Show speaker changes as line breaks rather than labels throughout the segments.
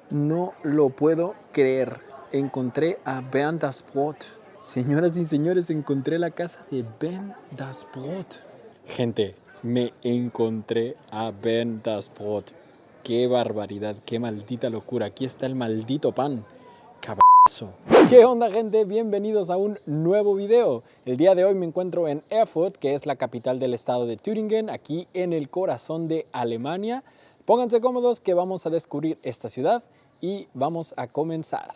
No lo puedo creer. Encontré a Ben Das Brot. Señoras y señores, encontré la casa de Ben Das Brot. Gente, me encontré a Ben Das Brot. Qué barbaridad, qué maldita locura. Aquí está el maldito pan. Cabazo. ¿Qué onda, gente? Bienvenidos a un nuevo video. El día de hoy me encuentro en Erfurt, que es la capital del estado de Thüringen, aquí en el corazón de Alemania. Pónganse cómodos que vamos a descubrir esta ciudad y vamos a comenzar.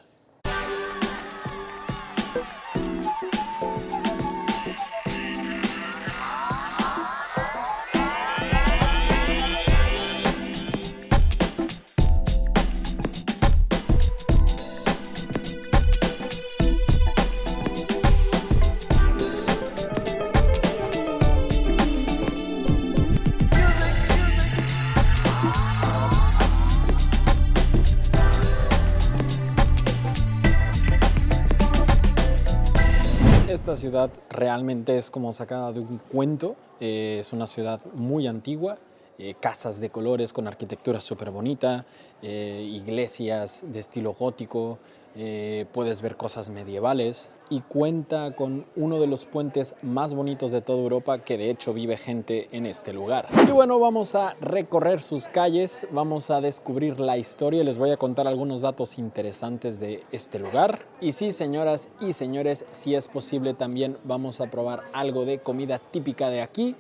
Esta ciudad realmente es como sacada de un cuento. Es una ciudad muy antigua, casas de colores con arquitectura súper bonita, iglesias de estilo gótico, puedes ver cosas medievales y cuenta con uno de los puentes más bonitos de toda Europa, que de hecho vive gente en este lugar. Y bueno, vamos a recorrer sus calles, vamos a descubrir la historia, les voy a contar algunos datos interesantes de este lugar. Y sí, señoras y señores, si es posible también vamos a probar algo de comida típica de aquí,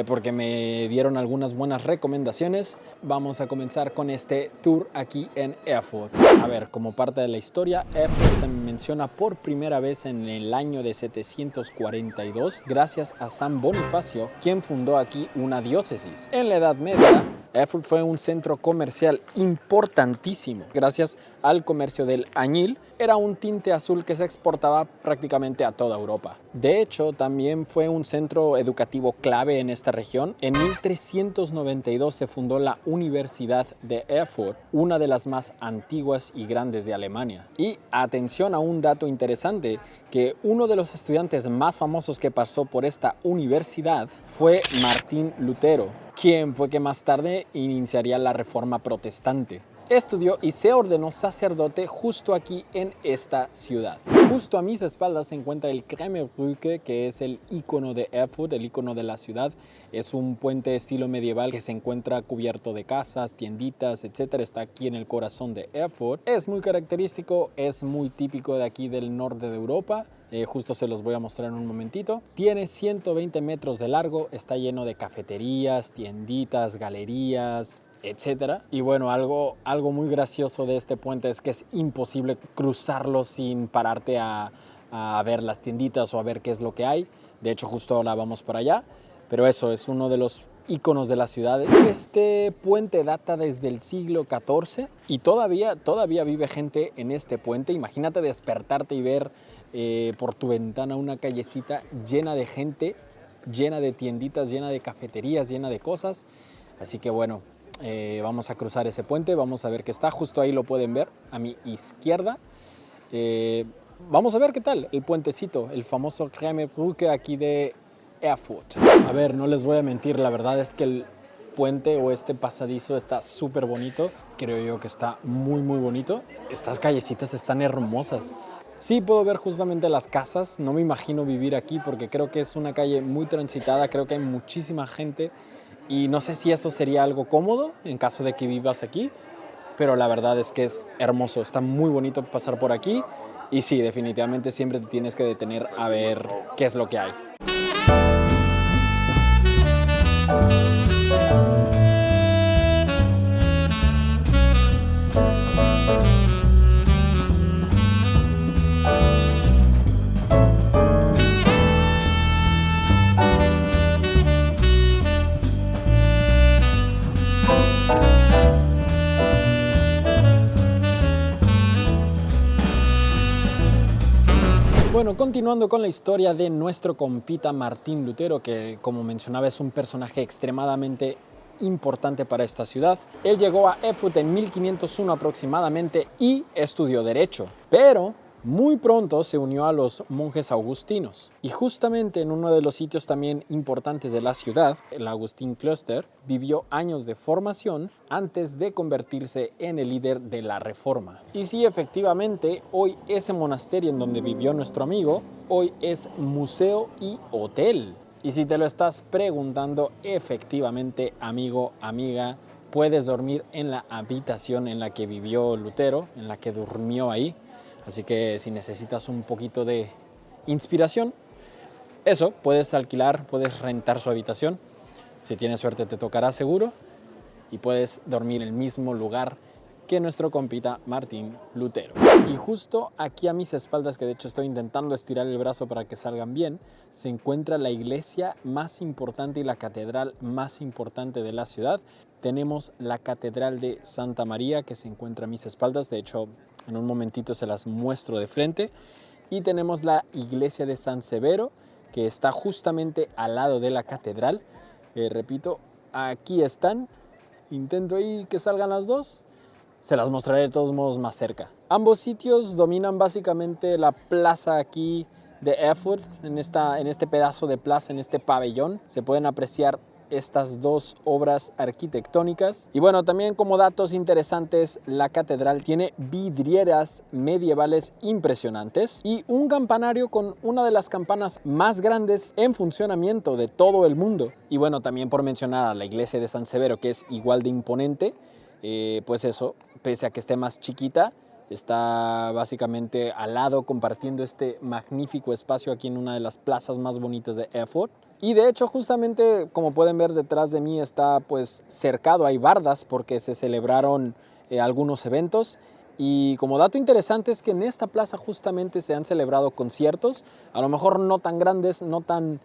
porque me dieron algunas buenas recomendaciones. Vamos a comenzar con este tour aquí en Erfurt. A ver, como parte de la historia, Erfurt se menciona por primera vez en el año de 742 gracias a San Bonifacio, quien fundó aquí una diócesis. En la Edad Media, Erfurt fue un centro comercial importantísimo. Gracias al comercio del añil, era un tinte azul que se exportaba prácticamente a toda Europa. De hecho, también fue un centro educativo clave en esta región. En 1392 se fundó la Universidad de Erfurt, una de las más antiguas y grandes de Alemania. Y atención a un dato interesante, que uno de los estudiantes más famosos que pasó por esta universidad fue Martín Lutero, quien fue que más tarde iniciaría la Reforma Protestante. Estudió y se ordenó sacerdote justo aquí en esta ciudad. Justo a mis espaldas se encuentra el Krämerbrücke, que es el icono de Erfurt, el icono de la ciudad. Es un puente de estilo medieval que se encuentra cubierto de casas, tienditas, etc. Está aquí en el corazón de Erfurt. Es muy característico, es muy típico de aquí del norte de Europa. Justo se los voy a mostrar en un momentito. Tiene 120 metros de largo, está lleno de cafeterías, tienditas, galerías, etcétera. Y bueno, algo muy gracioso de este puente es que es imposible cruzarlo sin pararte a ver las tienditas o a ver qué es lo que hay. De hecho, justo ahora vamos para allá. Pero eso es uno de los íconos de la ciudad. Este puente data desde el siglo XIV y todavía vive gente en este puente. Imagínate despertarte y ver por tu ventana una callecita llena de gente, llena de tienditas, llena de cafeterías, llena de cosas. Así que bueno, vamos a cruzar ese puente, vamos a ver qué está. Justo ahí lo pueden ver a mi izquierda. Vamos a ver qué tal el puentecito, el famoso Krämerbrücke aquí de Erfurt. A ver, no les voy a mentir, la verdad es que el puente o este pasadizo está súper bonito. Creo yo que está muy bonito. Estas callecitas están hermosas. Sí puedo ver justamente las casas, no me imagino vivir aquí porque creo que es una calle muy transitada, creo que hay muchísima gente y no sé si eso sería algo cómodo en caso de que vivas aquí, pero la verdad es que es hermoso, está muy bonito pasar por aquí y sí, definitivamente siempre te tienes que detener a ver qué es lo que hay. Bueno, continuando con la historia de nuestro compita Martín Lutero, que como mencionaba es un personaje extremadamente importante para esta ciudad. Él llegó a Erfurt en 1501 aproximadamente y estudió Derecho, pero Muy pronto se unió a los monjes agustinos y justamente en uno de los sitios también importantes de la ciudad, el Agustín Cloister, vivió años de formación antes de convertirse en el líder de la Reforma. Y sí, efectivamente, hoy ese monasterio en donde vivió nuestro amigo, hoy es museo y hotel. Y si te lo estás preguntando, efectivamente, amigo, amiga, puedes dormir en la habitación en la que vivió Lutero, en la que durmió ahí. Así que si necesitas un poquito de inspiración, eso, puedes alquilar, puedes rentar su habitación. Si tienes suerte te tocará seguro y puedes dormir en el mismo lugar que nuestro compita Martín Lutero. Y justo aquí a mis espaldas, que de hecho estoy intentando estirar el brazo para que salgan bien, se encuentra la iglesia más importante y la catedral más importante de la ciudad. Tenemos la Catedral de Santa María, que se encuentra a mis espaldas. De hecho, en un momentito se las muestro de frente. Y tenemos la iglesia de San Severo, que está justamente al lado de la catedral. Repito, aquí están. Intento ahí que salgan las dos. Se las mostraré de todos modos más cerca. Ambos sitios dominan básicamente la plaza aquí de Erfurt. En este pedazo de plaza, en este pabellón, se pueden apreciar estas dos obras arquitectónicas. Y bueno, también como datos interesantes, la catedral tiene vidrieras medievales impresionantes y un campanario con una de las campanas más grandes en funcionamiento de todo el mundo. Y bueno, también por mencionar a la iglesia de San Severo, que es igual de imponente, pues eso, pese a que esté más chiquita, está básicamente al lado compartiendo este magnífico espacio aquí en una de las plazas más bonitas de Erfurt. Y de hecho, justamente como pueden ver detrás de mí está pues cercado, hay bardas porque se celebraron algunos eventos. Y como dato interesante es que en esta plaza justamente se han celebrado conciertos, a lo mejor no tan grandes, no tan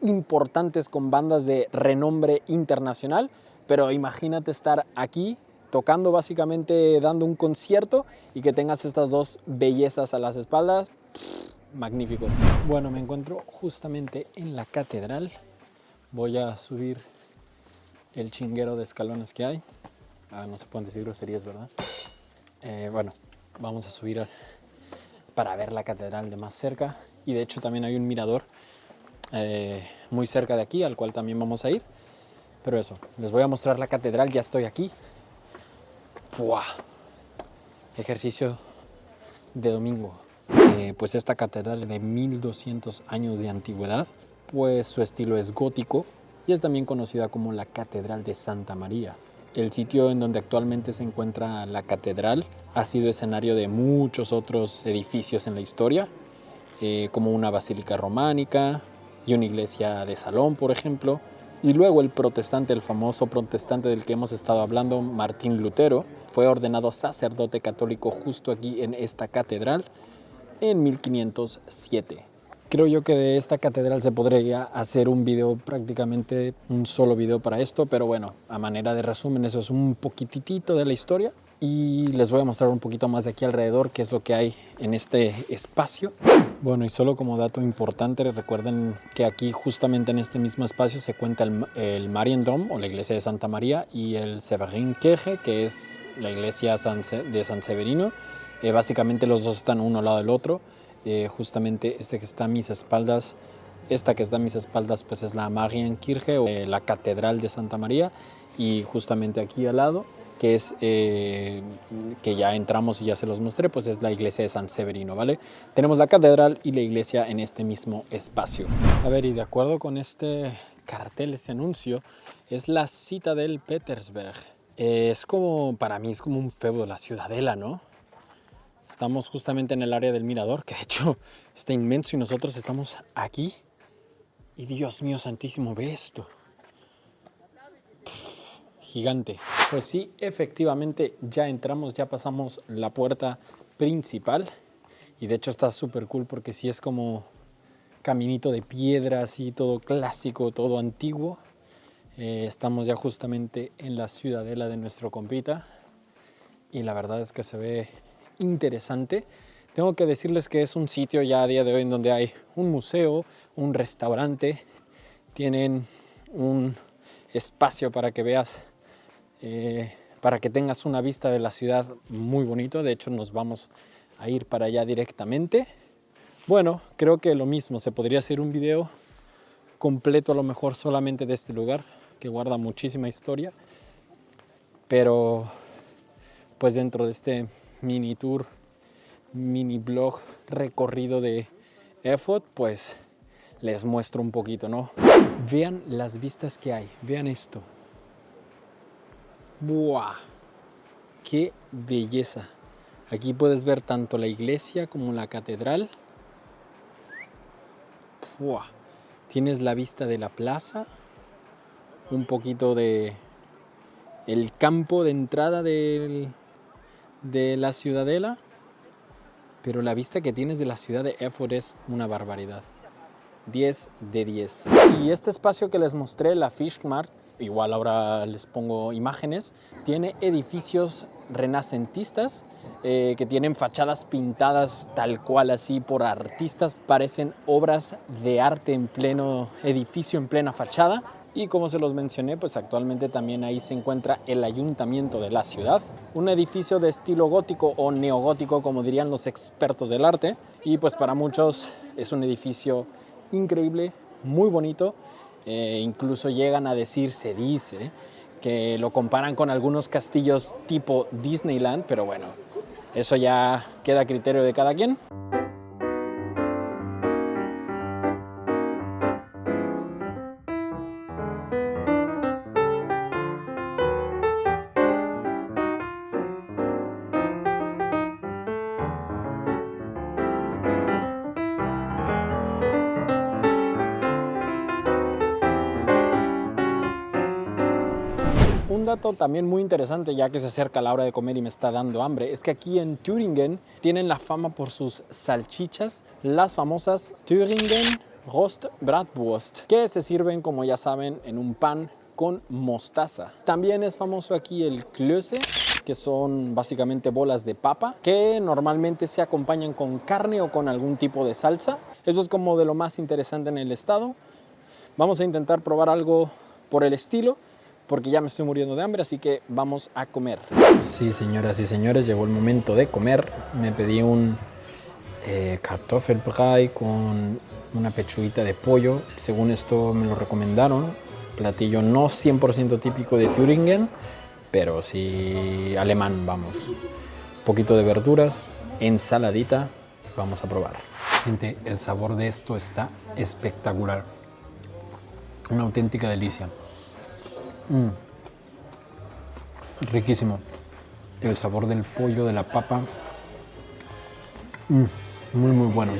importantes con bandas de renombre internacional, pero imagínate estar aquí tocando básicamente, dando un concierto y que tengas estas dos bellezas a las espaldas. Magnífico. Bueno, me encuentro justamente en la catedral. Voy a subir el chinguero de escalones que hay. No se pueden decir groserías, ¿verdad? Bueno, vamos a subir para ver la catedral de más cerca. Y de hecho también hay un mirador muy cerca de aquí, al cual también vamos a ir. Pero eso, les voy a mostrar la catedral, ya estoy aquí. ¡Buah! Ejercicio de domingo. Pues esta catedral de 1200 años de antigüedad, pues su estilo es gótico y es también conocida como la Catedral de Santa María. El sitio en donde actualmente se encuentra la catedral ha sido escenario de muchos otros edificios en la historia, como una basílica románica y una iglesia de salón, por ejemplo. Y luego el famoso protestante del que hemos estado hablando, Martín Lutero, fue ordenado sacerdote católico justo aquí en esta catedral en 1507. Creo yo que de esta catedral se podría hacer un video, prácticamente un solo video para esto, pero bueno, a manera de resumen, eso es un poquitito de la historia y les voy a mostrar un poquito más de aquí alrededor qué es lo que hay en este espacio. Bueno, y solo como dato importante, recuerden que aquí justamente en este mismo espacio se cuenta el Mariendom o la iglesia de Santa María y el Severinkirche, que es la iglesia de San Severino. Básicamente los dos están uno al lado del otro. Justamente esta que está a mis espaldas pues es la Marienkirche o la Catedral de Santa María, y justamente aquí al lado, que es que ya entramos y ya se los mostré, pues es la iglesia de San Severino, ¿vale? Tenemos la catedral y la iglesia en este mismo espacio. A ver, y de acuerdo con este cartel, este anuncio, es la Citadel Petersberg. Es como, para mí es como un feudo, la ciudadela, ¿no? Estamos justamente en el área del mirador, que de hecho está inmenso y nosotros estamos aquí. Y Dios mío santísimo, ve esto. Gigante. Pues sí, efectivamente ya entramos, ya pasamos la puerta principal. Y de hecho está súper cool porque sí es como caminito de piedra, así todo clásico, todo antiguo. Estamos ya justamente en la ciudadela de nuestro compita. Y la verdad es que se ve interesante. Tengo que decirles que es un sitio ya a día de hoy en donde hay un museo, un restaurante, tienen un espacio para que veas, para que tengas una vista de la ciudad muy bonito. De hecho nos vamos a ir para allá directamente. Bueno, creo que lo mismo, se podría hacer un video completo a lo mejor solamente de este lugar, que guarda muchísima historia, pero pues dentro de este mini tour, mini blog recorrido de Erfurt, pues les muestro un poquito, ¿no? Vean las vistas que hay, vean esto. ¡Buah! ¡Qué belleza! Aquí puedes ver tanto la iglesia como la catedral. ¡Buah! Tienes la vista de la plaza, un poquito de el campo de entrada de la ciudadela, pero la vista que tienes de la ciudad de Erfurt es una barbaridad. 10 de 10. Y este espacio que les mostré, la Fischmarkt, igual ahora les pongo imágenes, tiene edificios renacentistas que tienen fachadas pintadas tal cual así por artistas, parecen obras de arte en pleno edificio, en plena fachada. Y como se los mencioné, pues actualmente también ahí se encuentra el ayuntamiento de la ciudad, un edificio de estilo gótico o neogótico, como dirían los expertos del arte, y pues para muchos es un edificio increíble, muy bonito, incluso llegan a decir, se dice, que lo comparan con algunos castillos tipo Disneyland, pero bueno, eso ya queda a criterio de cada quien. Un dato también muy interesante, ya que se acerca la hora de comer y me está dando hambre, es que aquí en Thüringen tienen la fama por sus salchichas, las famosas Thüringen Rost Bratwurst, que se sirven, como ya saben, en un pan con mostaza. También es famoso aquí el Klöße, que son básicamente bolas de papa, que normalmente se acompañan con carne o con algún tipo de salsa. Eso es como de lo más interesante en el estado. Vamos a intentar probar algo por el estilo, porque ya me estoy muriendo de hambre, así que vamos a comer. Sí, señoras y señores, llegó el momento de comer. Me pedí un Kartoffelbrei con una pechuguita de pollo. Según esto me lo recomendaron. Platillo no 100% típico de Thüringen, pero sí alemán, vamos. Un poquito de verduras, ensaladita. Vamos a probar. Gente, el sabor de esto está espectacular. Una auténtica delicia. Riquísimo. El sabor del pollo, de la papa. Muy muy bueno.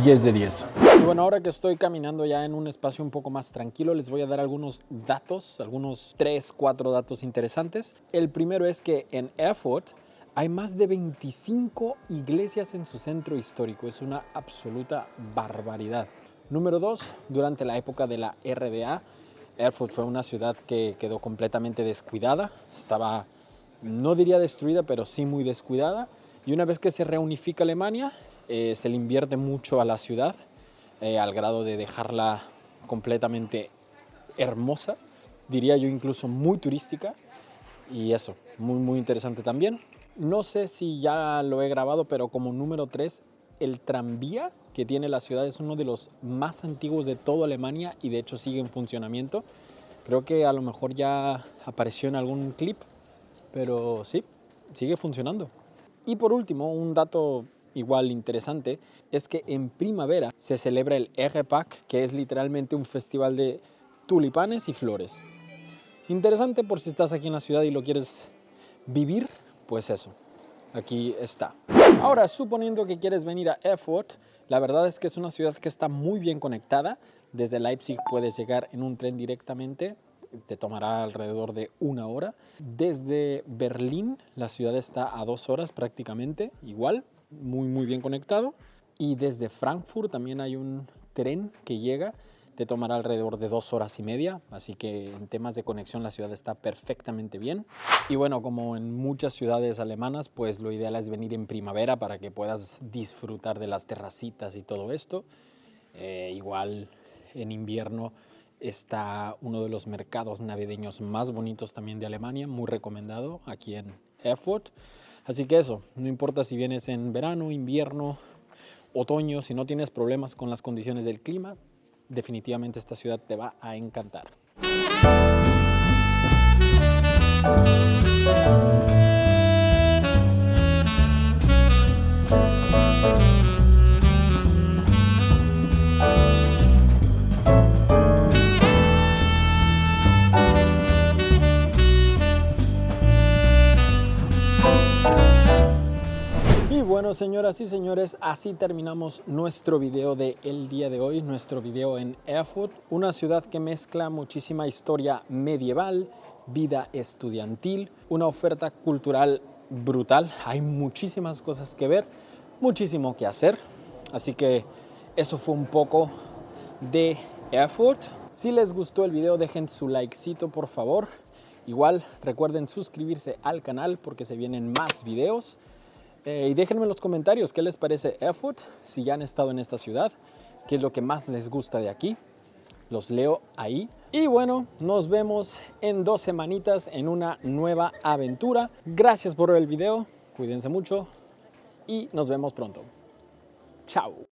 10 de 10. Y bueno, ahora que estoy caminando ya en un espacio un poco más tranquilo, les voy a dar algunos datos, algunos 3, 4 datos interesantes. El primero es que en Erfurt hay más de 25 iglesias en su centro histórico. Es una absoluta barbaridad. Número 2, durante la época de la RDA, Erfurt fue una ciudad que quedó completamente descuidada, estaba, no diría destruida, pero sí muy descuidada. Y una vez que se reunifica Alemania, se le invierte mucho a la ciudad, al grado de dejarla completamente hermosa, diría yo incluso muy turística, y eso, muy muy interesante también. No sé si ya lo he grabado, pero como número 3, el tranvía que tiene la ciudad es uno de los más antiguos de toda Alemania y de hecho sigue en funcionamiento. Creo que a lo mejor ya apareció en algún clip, pero sí, sigue funcionando. Y por último, un dato igual interesante es que en primavera se celebra el Errepack, que es literalmente un festival de tulipanes y flores. Interesante por si estás aquí en la ciudad y lo quieres vivir, pues eso, aquí está. Ahora, suponiendo que quieres venir a Erfurt, la verdad es que es una ciudad que está muy bien conectada. Desde Leipzig puedes llegar en un tren directamente, te tomará alrededor de 1 hora. Desde Berlín, la ciudad está a 2 horas prácticamente, igual, muy muy bien conectado. Y desde Frankfurt también hay un tren que llega, te tomará alrededor de 2 horas y media, así que en temas de conexión la ciudad está perfectamente bien. Y bueno, como en muchas ciudades alemanas, pues lo ideal es venir en primavera para que puedas disfrutar de las terracitas y todo esto. Igual en invierno está uno de los mercados navideños más bonitos también de Alemania, muy recomendado aquí en Erfurt. Así que eso, no importa si vienes en verano, invierno, otoño, si no tienes problemas con las condiciones del clima, definitivamente esta ciudad te va a encantar. Y bueno, señoras y señores, así terminamos nuestro video del día de hoy, nuestro video en Erfurt, una ciudad que mezcla muchísima historia medieval, vida estudiantil, una oferta cultural brutal. Hay muchísimas cosas que ver, muchísimo que hacer, así que eso fue un poco de Erfurt. Si les gustó el video, dejen su likecito, por favor. Igual recuerden suscribirse al canal porque se vienen más videos. Y déjenme en los comentarios qué les parece Erfurt, si ya han estado en esta ciudad, qué es lo que más les gusta de aquí. Los leo ahí. Y bueno, nos vemos en 2 semanitas en una nueva aventura. Gracias por ver el video, cuídense mucho y nos vemos pronto. Chao.